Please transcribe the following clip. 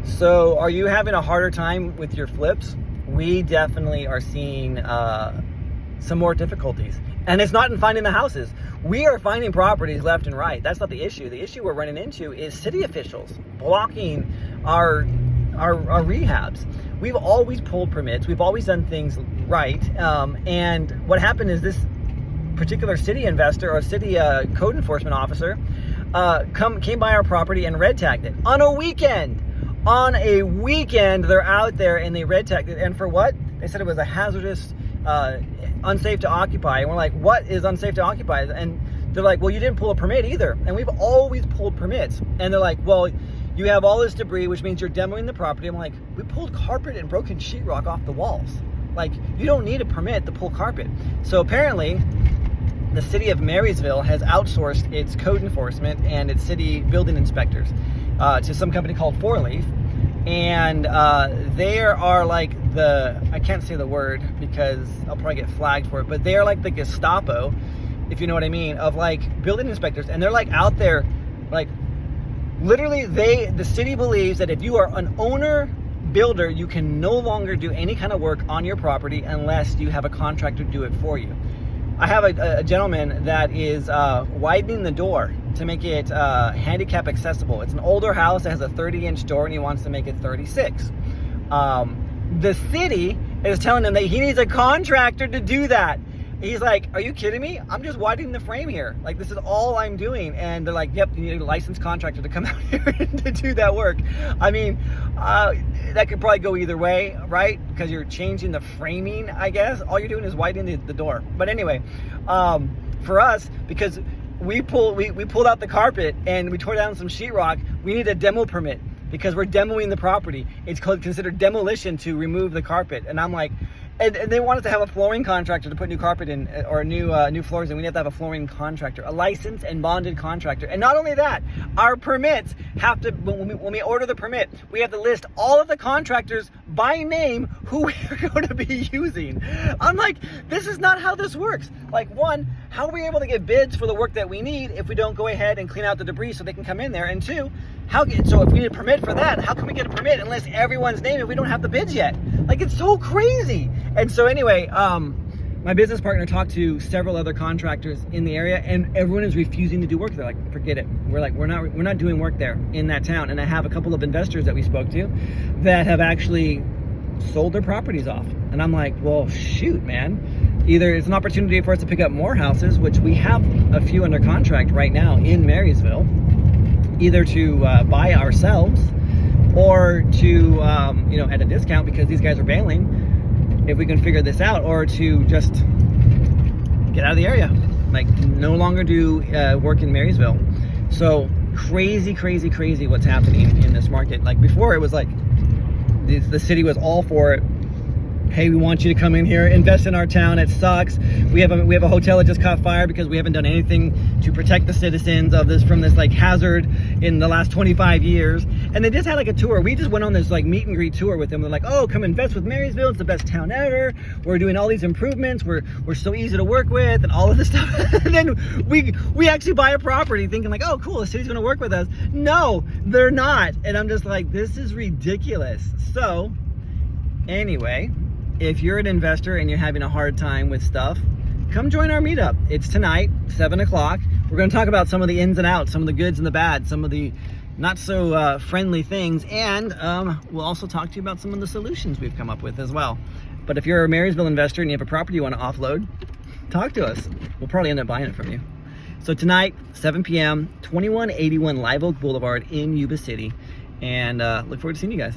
So are you having a harder time with your flips? We definitely are seeing some more difficulties. And it's not in finding the houses. We are finding properties left and right. That's not the issue. The issue we're running into is city officials blocking our rehabs. We've always pulled permits. We've always done things right. And what happened is this particular city investor or city code enforcement officer came by our property and red tagged it on a weekend. On a weekend, they're out there and they red tagged it. And for what? They said it was a hazardous, unsafe to occupy. And we're like, what is unsafe to occupy? And they're like, well, you didn't pull a permit either. And we've always pulled permits. And they're like, well, you have all this debris, which means you're demoing the property. I'm like, we pulled carpet and broken sheetrock off the walls. Like, you don't need a permit to pull carpet. So apparently, the city of Marysville has outsourced its code enforcement and its city building inspectors to some company called Four Leaf. And they are like I can't say the word because I'll probably get flagged for it, but they are like the Gestapo, if you know what I mean, of like building inspectors. And they're like out there, like literally the city believes that if you are an owner builder, you can no longer do any kind of work on your property unless you have a contractor do it for you. I have a gentleman that is widening the door to make it handicap accessible. It's an older house that has a 30-inch door and he wants to make it 36. The city is telling him that he needs a contractor to do that. He's like, are you kidding me? I'm just widening the frame here. Like, this is all I'm doing. And they're like, yep, you need a licensed contractor to come out here to do that work. I mean, that could probably go either way, right? Because you're changing the framing, I guess. All you're doing is widening the door. But anyway, for us, because we pulled out the carpet and we tore down some sheetrock, we need a demo permit because we're demoing the property. It's considered demolition to remove the carpet. And I'm like, and they want us to have a flooring contractor to put new carpet in or new floors in. We have to have a flooring contractor, a licensed and bonded contractor. And not only that, our permits have to, when we order the permit, we have to list all of the contractors by name who we're going to be using. I'm like, this is not how this works. Like, one, how are we able to get bids for the work that we need if we don't go ahead and clean out the debris so they can come in there? And two, so if we need a permit for that, how can we get a permit and list everyone's name if we don't have the bids yet? Like, it's so crazy. And so anyway, my business partner talked to several other contractors in the area and everyone is refusing to do work. They're like, forget it. We're not doing work there in that town. And I have a couple of investors that we spoke to that have actually sold their properties off. And I'm like, well, shoot, man. Either it's an opportunity for us to pick up more houses, which we have a few under contract right now in Marysville, either to buy ourselves or to, at a discount because these guys are bailing, if we can figure this out, or to just get out of the area, like no longer do work in Marysville. So crazy what's happening in this market. Like before, it was like the city was all for it. Hey, we want you to come in here, invest in our town. It sucks. We have a hotel that just caught fire because we haven't done anything to protect the citizens from this like hazard in the last 25 years. And they just had like a tour. We just went on this like meet and greet tour with them. They're like, oh, come invest with Marysville. It's the best town ever. We're doing all these improvements. We're so easy to work with and all of this stuff. And then we actually buy a property thinking like, oh, cool, the city's gonna work with us. No, they're not. And I'm just like, this is ridiculous. So anyway, if you're an investor and you're having a hard time with stuff, come join our meetup. It's tonight, 7 o'clock. We're going to talk about some of the ins and outs, some of the goods and the bad, some of the not so friendly things, and we'll also talk to you about some of the solutions we've come up with as well. But if you're a Marysville investor and you have a property you want to offload, talk to us. We'll probably end up buying it from you. So tonight, 7 p.m., 2181 Live Oak Boulevard in Yuba City, and look forward to seeing you guys.